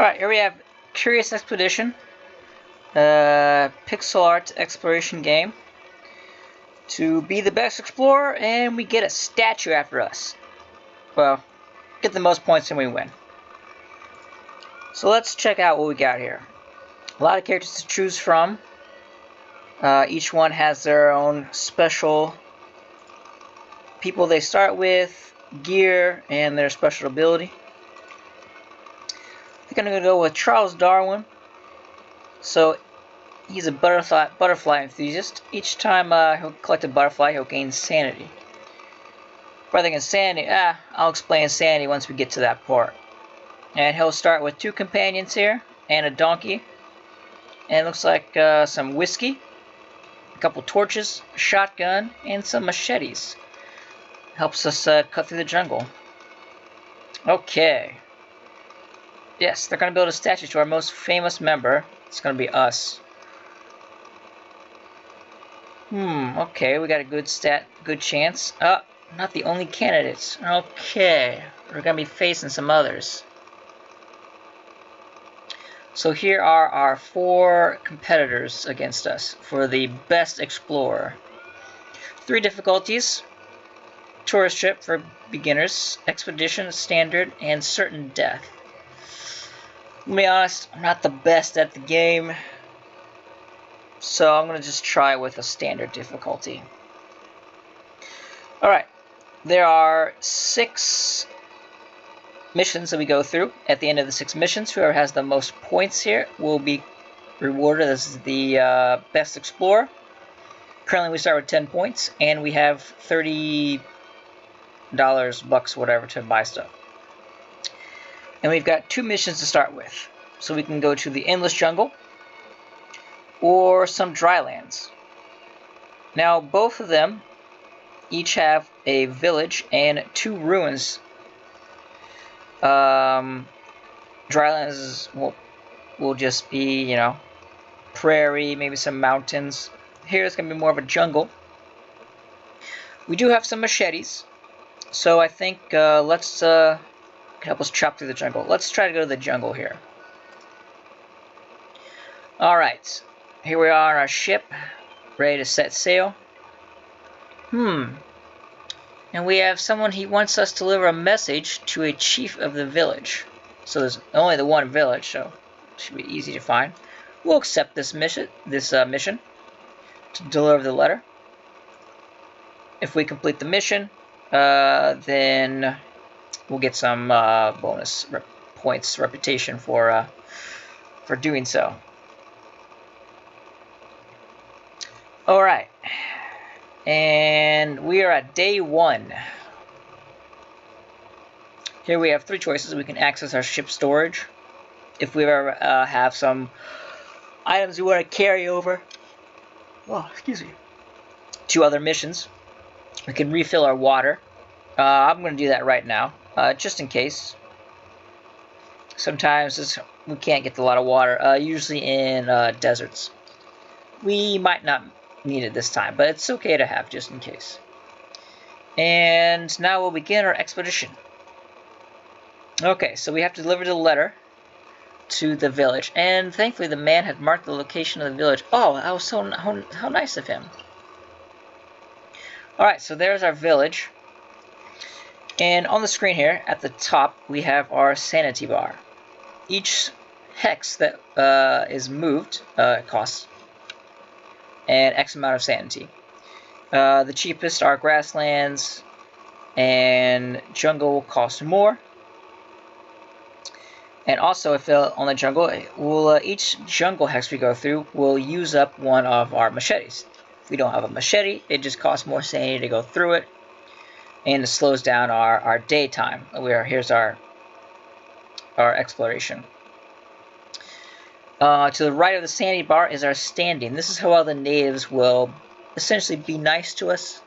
Alright, here we have Curious Expedition, pixel art exploration game. To be the best explorer, and we get a statue after us. Well, get the most points and we win. So let's check out what we got here. A lot of characters to choose from. Each one has their own special people they start with, gear, and their special ability. I think I'm going to go with Charles Darwin. So he's a butterfly enthusiast. Each time he'll collect a butterfly, he'll gain sanity. But I think insanity, I'll explain insanity once we get to that part. And he'll start with 2 companions here, and a donkey. And it looks like some whiskey, a couple torches, a shotgun, and some machetes. Helps us cut through the jungle. Okay. Yes, they're going to build a statue to our most famous member. It's going to be us. Okay, we got a good chance. Not the only candidates. Okay, we're going to be facing some others. So here are our 4 competitors against us for the best explorer. 3 difficulties. Tourist trip for beginners, expedition, standard, and certain death. To be honest, I'm not the best at the game, so I'm going to just try with a standard difficulty. Alright, there are 6 missions that we go through. At the end of the 6 missions, whoever has the most points here will be rewarded as the best explorer. Currently we start with 10 points, and we have $30, bucks, whatever, to buy stuff. And we've got 2 missions to start with. So we can go to the Endless Jungle or some dry lands. Now both of them each have a village and 2 ruins. Dry lands will just be, you know, prairie, maybe some mountains. Here it's going to be more of a jungle. We do have some machetes. So I think let's help us chop through the jungle. Let's try to go to the jungle here. Alright, here we are on our ship, ready to set sail. And we have someone, he wants us to deliver a message to a chief of the village. So there's only the one village, so it should be easy to find. We'll accept this mission, to deliver the letter. If we complete the mission, then we'll get some bonus points, reputation for doing so. Alright, and we are at day 1. Here we have 3 choices. We can access our ship storage. If we ever have some items we want to carry over, to other missions. We can refill our water. I'm going to do that right now, just in case. Sometimes we can't get a lot of water, usually in deserts. We might not need it this time, but it's okay to have just in case. And now we'll begin our expedition. Okay, so we have to deliver the letter to the village, and thankfully the man had marked the location of the village. Oh, that was how nice of him. Alright, so there's our village. And on the screen here, at the top, we have our sanity bar. Each hex that is moved costs an X amount of sanity. The cheapest are grasslands, and jungle will cost more. And also, if on the jungle, each jungle hex we go through will use up one of our machetes. If we don't have a machete, it just costs more sanity to go through it, and it slows down our daytime. Here's our exploration. To the right of the sanity bar is our standing. This is how well the natives will essentially be nice to us.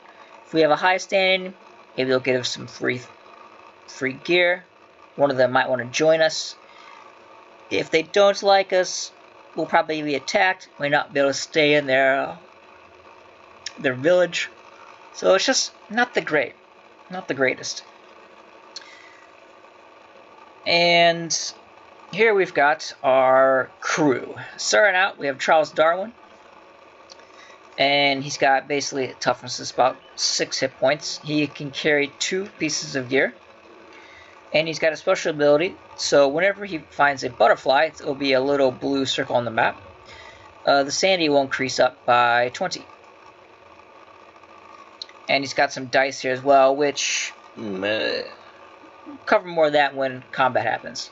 If we have a high standing, maybe they'll give us some free gear. One of them might want to join us. If they don't like us, we'll probably be attacked. We might not be able to stay in their village. So it's just not the greatest. And here we've got our crew. Starting out, we have Charles Darwin. And he's got basically a toughness is about 6 hit points. He can carry 2 pieces of gear. And he's got a special ability, so whenever he finds a butterfly, it will be a little blue circle on the map. The sanity will increase up by 20. And he's got some dice here as well, which cover more of that when combat happens.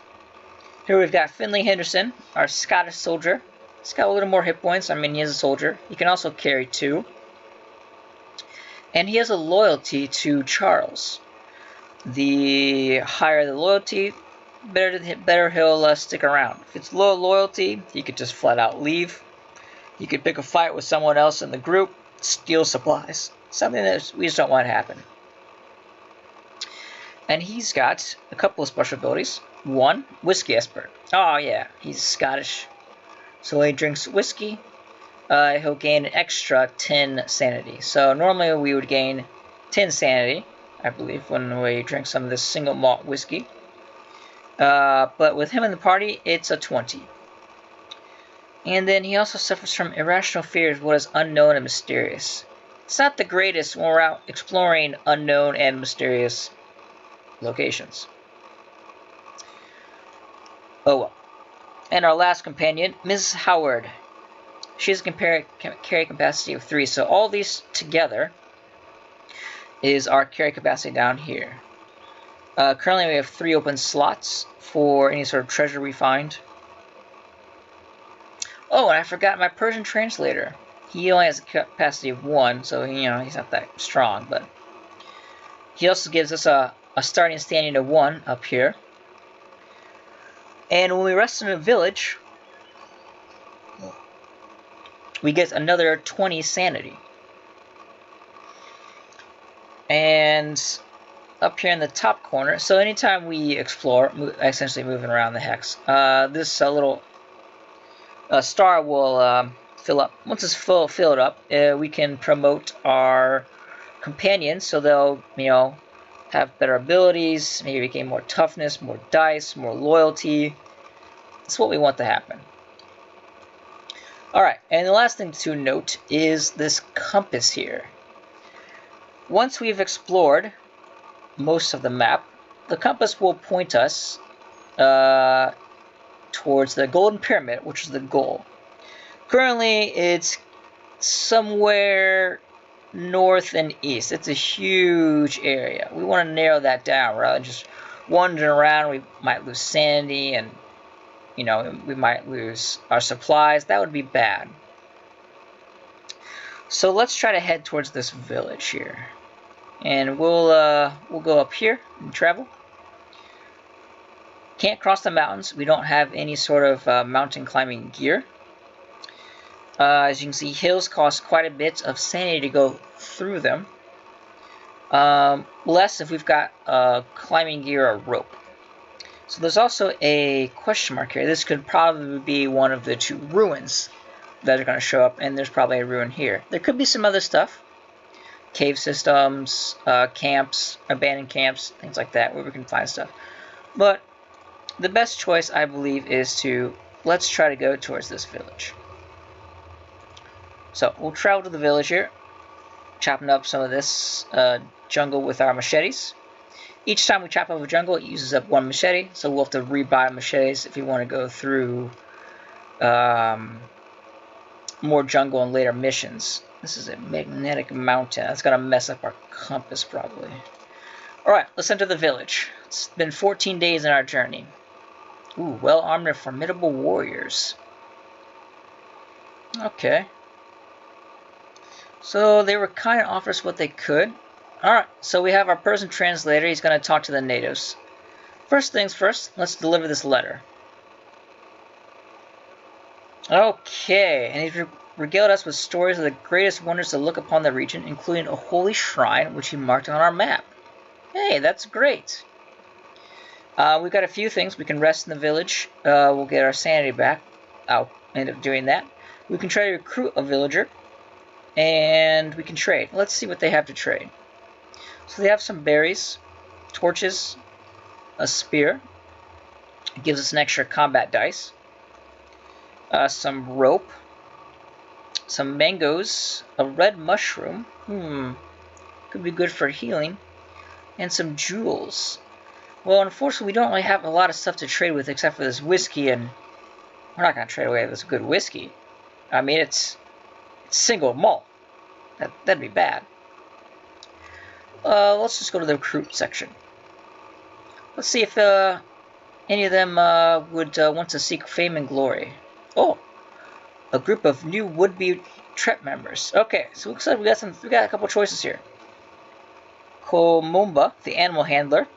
Here we've got Finley Henderson, our Scottish soldier. He's got a little more hit points. I mean, he is a soldier. He can also carry 2. And he has a loyalty to Charles. The higher the loyalty, better he'll stick around. If it's low loyalty, he could just flat out leave. You could pick a fight with someone else in the group, steal supplies. Something that we just don't want to happen. And he's got a couple of special abilities. 1, whiskey expert. Oh yeah, he's Scottish. So when he drinks whiskey, he'll gain an extra 10 sanity. So normally we would gain 10 sanity, I believe, when we drink some of this single malt whiskey. But with him in the party, it's a 20. And then he also suffers from irrational fears, what is unknown and mysterious. It's not the greatest when we're out exploring unknown and mysterious locations. Oh well. And our last companion, Mrs. Howard. She has a carry capacity of 3, so all these together is our carry capacity down here. Currently we have 3 open slots for any sort of treasure we find. Oh, and I forgot my Persian translator. He only has a capacity of 1, so he's not that strong, but he also gives us a starting standing of 1 up here. And when we rest in a village, we get another 20 sanity. And up here in the top corner, so anytime we explore, essentially moving around the hex, this little star will fill up. Once it's filled up, we can promote our companions, so they'll, have better abilities, maybe gain more toughness, more dice, more loyalty. That's what we want to happen. Alright, and the last thing to note is this compass here. Once we've explored most of the map, the compass will point us towards the Golden Pyramid, which is the goal. Currently, it's somewhere north and east. It's a huge area. We want to narrow that down rather than just wandering around. We might lose sanity and we might lose our supplies. That would be bad. So let's try to head towards this village here. And we'll go up here and travel. Can't cross the mountains. We don't have any sort of mountain climbing gear. As you can see, hills cost quite a bit of sanity to go through them. Less if we've got climbing gear or rope. So there's also a question mark here. This could probably be one of the 2 ruins that are going to show up, and there's probably a ruin here. There could be some other stuff. Cave systems, camps, abandoned camps, things like that, where we can find stuff. But the best choice, I believe, is let's try to go towards this village. So we'll travel to the village here, chopping up some of this jungle with our machetes. Each time we chop up a jungle, it uses up 1 machete, so we'll have to rebuy machetes if we want to go through more jungle and later missions. This is a magnetic mountain. That's going to mess up our compass, probably. Alright, let's enter the village. It's been 14 days in our journey. Ooh, well-armed and formidable warriors. Okay. So they were kind of offering us what they could. Alright, so we have our Persian translator. He's going to talk to the natives. First things first, let's deliver this letter. Okay, and he's regaled us with stories of the greatest wonders to look upon the region, including a holy shrine, which he marked on our map. Hey, that's great. We've got a few things. We can rest in the village. We'll get our sanity back. I'll end up doing that. We can try to recruit a villager. And we can trade. Let's see what they have to trade. So they have some berries, torches, a spear, It gives us an extra combat dice. Some rope. Some mangoes. A red mushroom. Could be good for healing. And some jewels. Well, unfortunately, we don't really have a lot of stuff to trade with except for this whiskey, and we're not going to trade away this good whiskey. I mean, it's single malt. That'd be bad. Let's just go to the recruit section. Let's see if any of them would want to seek fame and glory. Oh, a group of new would-be Trep members. Okay, so it looks like we got a couple choices here. Komumba, the animal handler.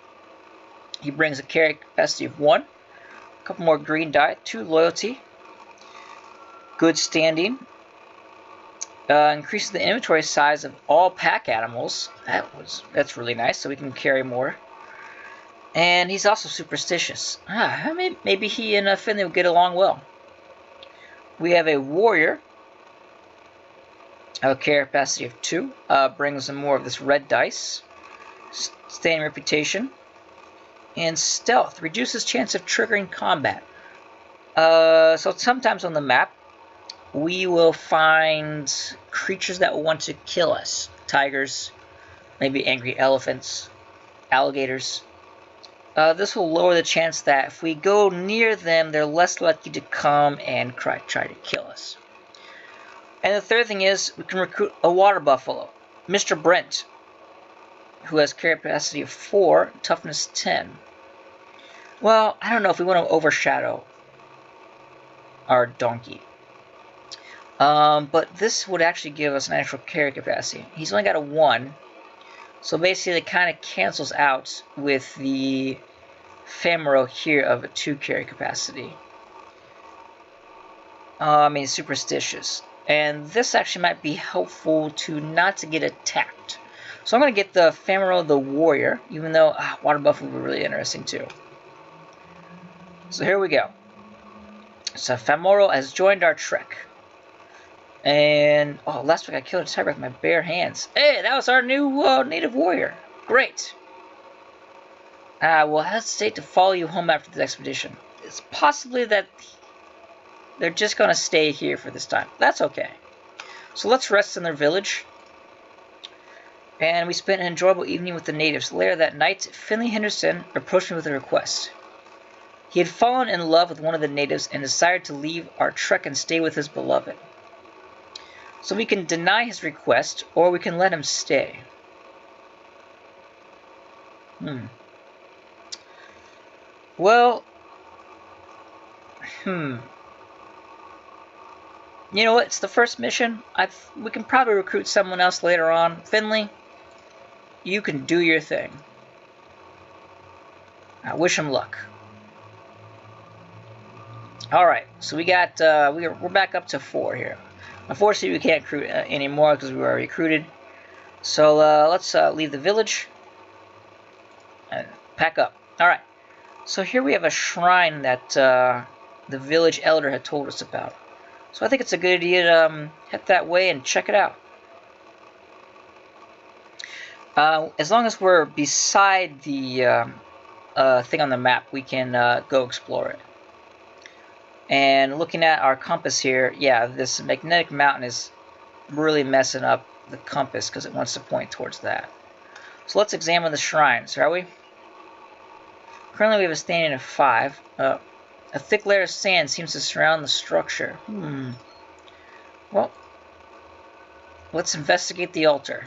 He brings a carry capacity of 1. A couple more green die, 2 loyalty. Good standing. Increases the inventory size of all pack animals. That's really nice, so we can carry more. And he's also superstitious. Maybe he and Finley will get along well. We have a warrior. A carry capacity of 2. Brings in more of this red dice. Standing reputation. And stealth. Reduces chance of triggering combat. So sometimes on the map, we will find creatures that will want to kill us. Tigers, maybe angry elephants, alligators. This will lower the chance that if we go near them, they're less likely to come and try to kill us. And the third thing is, we can recruit a water buffalo, Mr. Brent, who has carry capacity of 4, toughness 10. Well, I don't know if we want to overshadow our donkey. But this would actually give us an actual carry capacity. He's only got a 1. So basically it kind of cancels out with the Famero here of a 2 carry capacity. I mean, superstitious. And this actually might be helpful to not to get attacked. So I'm going to get the Famero the warrior, even though water buffalo would be really interesting too. So here we go. So Famero has joined our trek. And, last week I killed a tiger with my bare hands. Hey, that was our new native warrior. Great. I will hesitate to follow you home after this expedition. It's possibly that they're just going to stay here for this time. That's okay. So let's rest in their village. And we spent an enjoyable evening with the natives. Later that night, Finley Henderson approached me with a request. He had fallen in love with one of the natives and desired to leave our trek and stay with his beloved. So we can deny his request, or we can let him stay. Well, you know what? It's the first mission. We can probably recruit someone else later on. Finley, you can do your thing. I wish him luck. All right, so we got we're back up to 4 here. Unfortunately, we can't recruit anymore because we were recruited. So let's leave the village and pack up. All right. So here we have a shrine that the village elder had told us about. So I think it's a good idea to head that way and check it out. As long as we're beside the thing on the map, we can go explore it. And looking at our compass here, yeah, this magnetic mountain is really messing up the compass because it wants to point towards that. So let's examine the shrine, shall we? Currently we have a standing of 5. A thick layer of sand seems to surround the structure. Well, let's investigate the altar.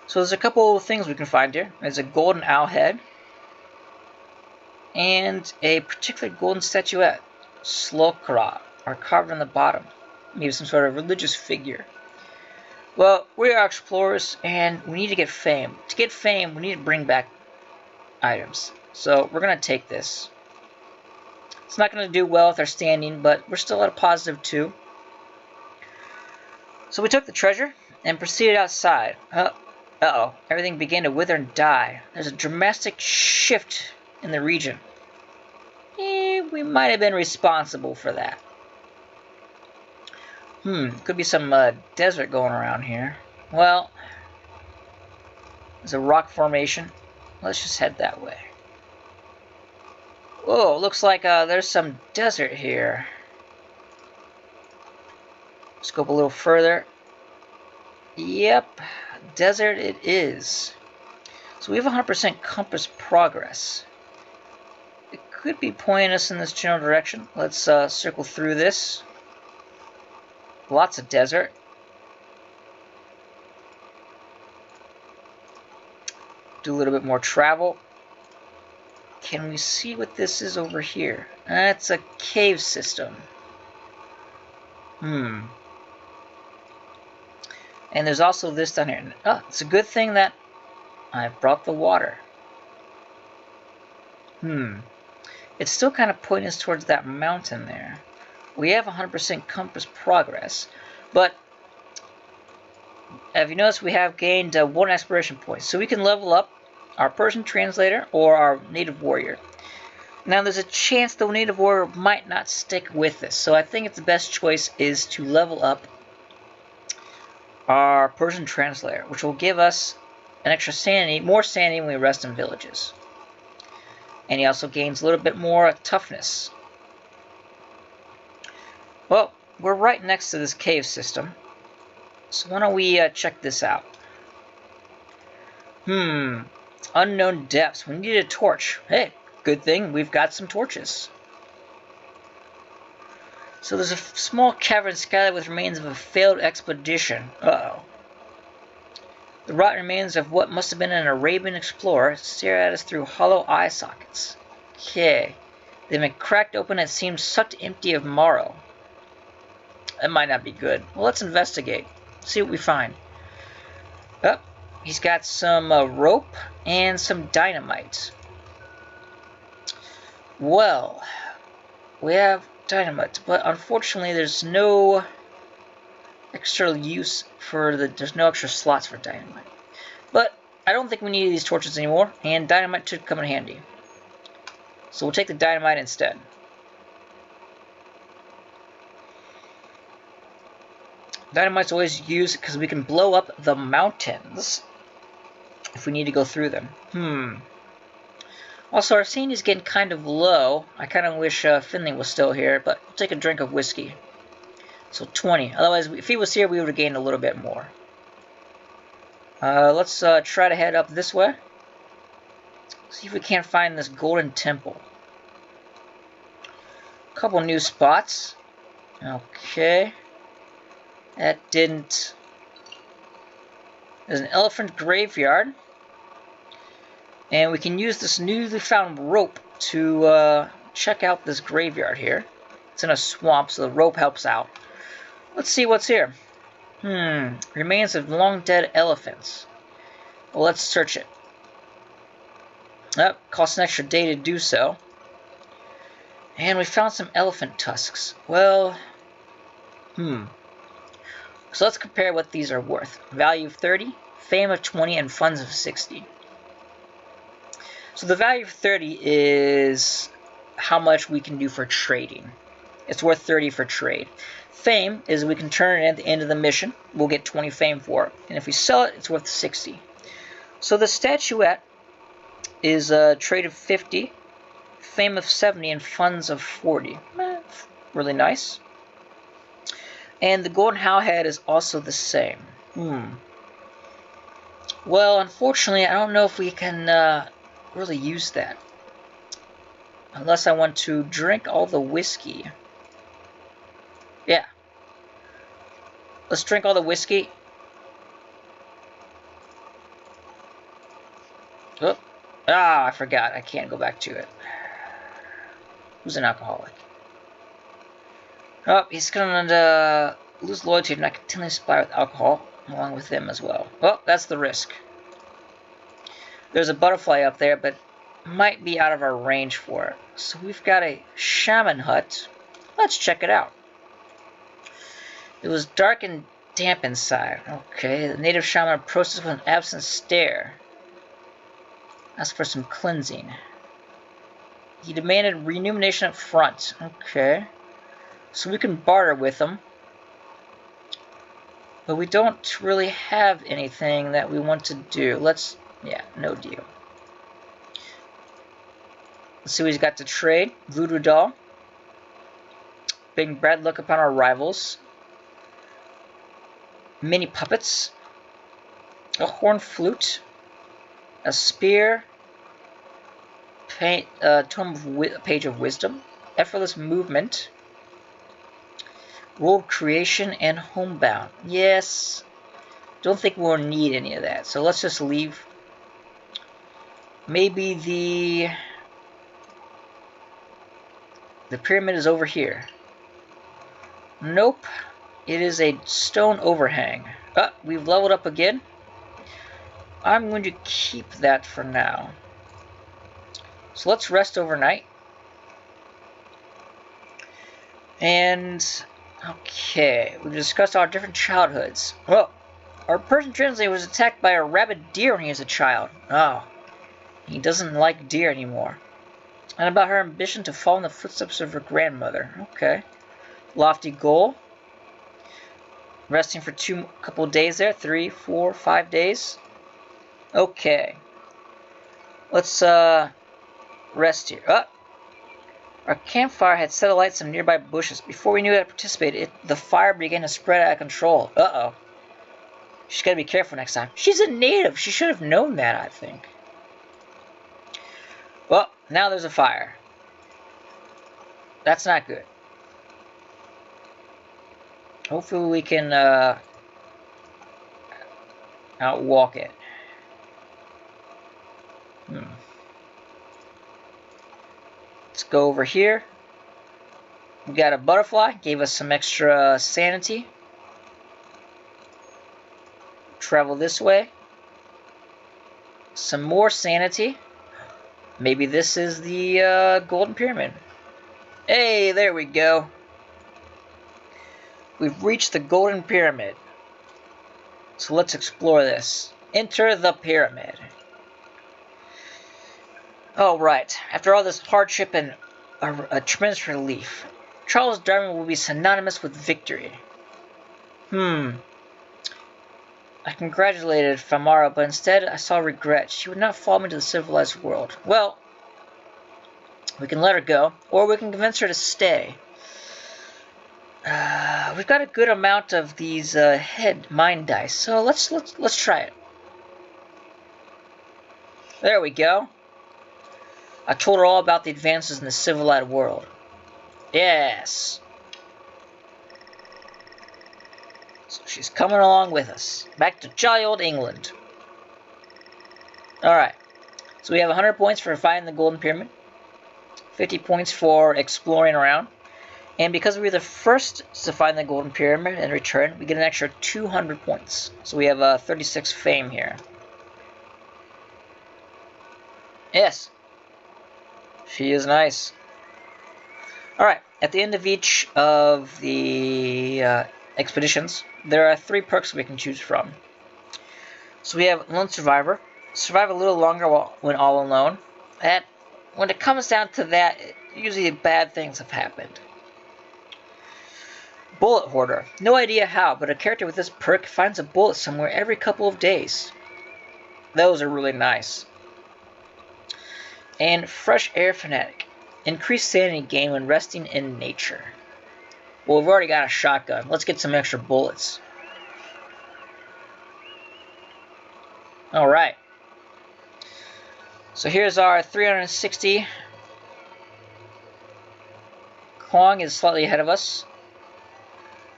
So there's a couple of things we can find here. There's a golden owl head. And a particular golden statuette, Slokra, are carved on the bottom. Maybe some sort of religious figure. Well, we are explorers, and we need to get fame. To get fame, we need to bring back items. So we're going to take this. It's not going to do well with our standing, but we're still at a positive 2. So we took the treasure and proceeded outside. Uh-oh. Everything began to wither and die. There's a dramatic shift in the region. We might have been responsible for that. Could be some desert going around here. Well, there's a rock formation. Let's just head that way. Whoa, looks like there's some desert here. Let's go up a little further. Yep, desert it is. So we have 100% compass progress. It could be pointing us in this general direction. Let's circle through this. Lots of desert. Do a little bit more travel. Can we see what this is over here? That's a cave system. And there's also this down here. Oh, it's a good thing that I brought the water. It's still kind of pointing us towards that mountain there. We have 100% compass progress, but have you noticed we have gained 1 exploration point, so we can level up our Persian translator or our native warrior. Now there's a chance the native warrior might not stick with us, so I think it's the best choice is to level up our Persian translator, which will give us an extra sanity, more sanity when we rest in villages. And he also gains a little bit more toughness. Well, we're right next to this cave system, so why don't we check this out. Unknown depths. We need a torch. Hey, good thing we've got some torches. So there's a small cavern scattered with remains of a failed expedition. Uh-oh. The rotten remains of what must have been an Arabian explorer stare at us through hollow eye sockets. Okay. They've been cracked open and seem sucked empty of marrow. That might not be good. Well, let's investigate. See what we find. Oh, he's got some rope and some dynamite. Well, we have dynamite, but unfortunately there's no extra use for there's no extra slots for dynamite. But I don't think we need these torches anymore, and dynamite should come in handy. So we'll take the dynamite instead. Dynamite's always used because we can blow up the mountains if we need to go through them. Also, our sanity is getting kind of low. I kind of wish Finley was still here, but we'll take a drink of whiskey. So 20. Otherwise, if he was here, we would have gained a little bit more. Let's try to head up this way. See if we can't find this golden temple. A couple new spots. Okay. That didn't... There's an elephant graveyard. And we can use this newly found rope to check out this graveyard here. It's in a swamp, so the rope helps out. Let's see what's here. Remains of long-dead elephants. Well, let's search it. Oh, costs an extra day to do so. And we found some elephant tusks. Well, So let's compare what these are worth. Value of 30, fame of 20, and funds of 60. So the value of 30 is how much we can do for trading. It's worth 30 for trade. Fame is we can turn it at the end of the mission. We'll get 20 fame for it. And if we sell it, it's worth 60. So the statuette is a trade of 50, fame of 70, and funds of 40. Really nice. And the golden howhead is also the same. Well, unfortunately, I don't know if we can really use that. Unless I want to drink all the whiskey. Yeah. Let's drink all the whiskey. Oh. I forgot. I can't go back to it. Who's an alcoholic? Oh, he's going to lose loyalty and not continually supply with alcohol, along with him as well. Well, that's the risk. There's a butterfly up there, but might be out of our range for it. So we've got a shaman hut. Let's check it out. It was dark and damp inside. Okay, the native shaman approaches with an absent stare. Asked for some cleansing. He demanded remuneration up front. Okay. So we can barter with him. But we don't really have anything that we want to do. Yeah, no deal. Let's see what he's got to trade. Voodoo Doll. Bring bad luck upon our rivals. Mini puppets. A horn flute. A spear. Page of Wisdom. Effortless movement. World creation and homebound. Yes. Don't think we'll need any of that. So let's just leave. Maybe the pyramid is over here. Nope. It is a stone overhang. We've leveled up again. I'm going to keep that for now. So let's rest overnight. And, okay, we've discussed our different childhoods. Well, our Persian translator was attacked by a rabid deer when he was a child. Oh, he doesn't like deer anymore. And about her ambition to follow in the footsteps of her grandmother. Okay. Lofty goal. Resting for couple days there. 3, 4, 5 days. Okay. Let's rest here. Our campfire had set alight some nearby bushes. Before we knew how to participate, the fire began to spread out of control. Uh-oh. She's got to be careful next time. She's a native. She should have known that, I think. Well, now there's a fire. That's not good. Hopefully we can outwalk it. Let's go over here. We got a butterfly. Gave us some extra sanity. Travel this way. Some more sanity. Maybe this is the Golden Pyramid. Hey, there we go. We've reached the Golden Pyramid. So let's explore this. Enter the pyramid. Alright, after all this hardship and a tremendous relief, Charles Darwin will be synonymous with victory. I congratulated Famara, but instead I saw regret. She would not follow me to the civilized world. Well, we can let her go, or we can convince her to stay. We've got a good amount of these head mind dice, so let's try it. There we go. I told her all about the advances in the civilized world. Yes. So she's coming along with us. Back to jolly old England. Alright. So we have 100 points for finding the Golden Pyramid. 50 points for exploring around. And because we were the first to find the Golden Pyramid and return, we get an extra 200 points. So we have 36 fame here. Yes. She is nice. Alright, at the end of each of the expeditions, there are 3 perks we can choose from. So we have Lone Survivor. Survive a little longer when all alone. And when it comes down to that, usually bad things have happened. Bullet Hoarder. No idea how, but a character with this perk finds a bullet somewhere every couple of days. Those are really nice. And Fresh Air Fanatic. Increased sanity gain when resting in nature. Well, we've already got a shotgun. Let's get some extra bullets. Alright. So here's our 360. Kwong is slightly ahead of us.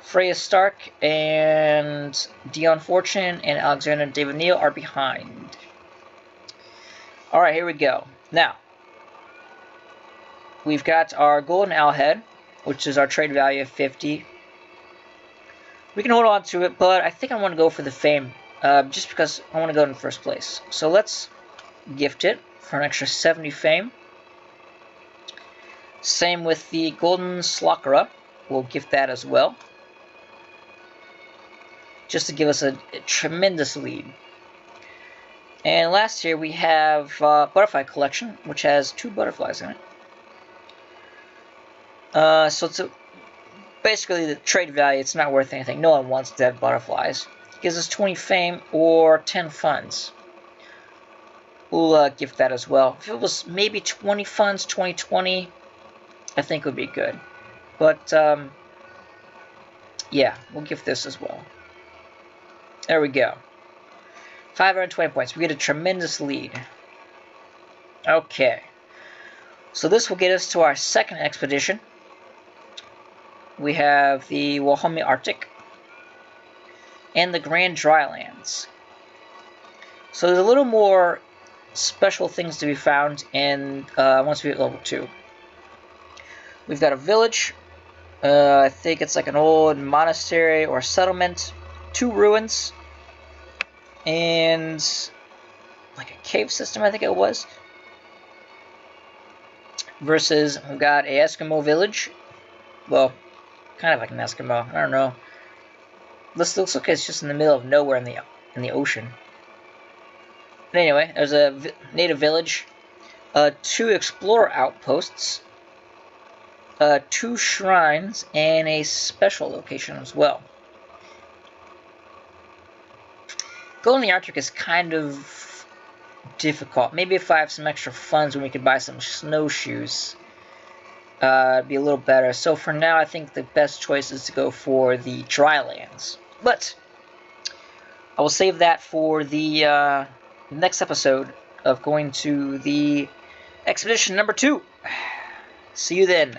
Freya Stark and Dion Fortune and Alexander David Neal are behind. Alright, here we go. Now, we've got our Golden Owl Head, which is our trade value of 50. We can hold on to it, but I think I want to go for the fame, just because I want to go in first place. So let's gift it for an extra 70 fame. Same with the Golden Slakara. We'll gift that as well, just to give us a tremendous lead. And last here we have Butterfly Collection, which has 2 butterflies in it. So it's basically the trade value, it's not worth anything. No one wants dead butterflies. It gives us 20 fame or 10 funds. we'll gift that as well. If it was maybe 20 funds, 2020, I think it would be good. But, yeah, we'll gift this as well. There we go. 520 points. We get a tremendous lead. Okay. So this will get us to our second expedition. We have the Wahome Arctic and the Grand Drylands. So there's a little more special things to be found in once we hit level 2. We've got a village. I think it's like an old monastery or settlement. 2 ruins. And like a cave system, I think it was. Versus, we've got a Eskimo village. Well, kind of like an Eskimo. I don't know. This looks like it's just in the middle of nowhere in the ocean. But anyway, there's a native village, 2 explorer outposts, 2 shrines, and a special location as well. Going to the Arctic is kind of difficult. Maybe if I have some extra funds when we could buy some snowshoes, it'd be a little better. So for now, I think the best choice is to go for the drylands. But I will save that for the next episode of going to the expedition number 2. See you then.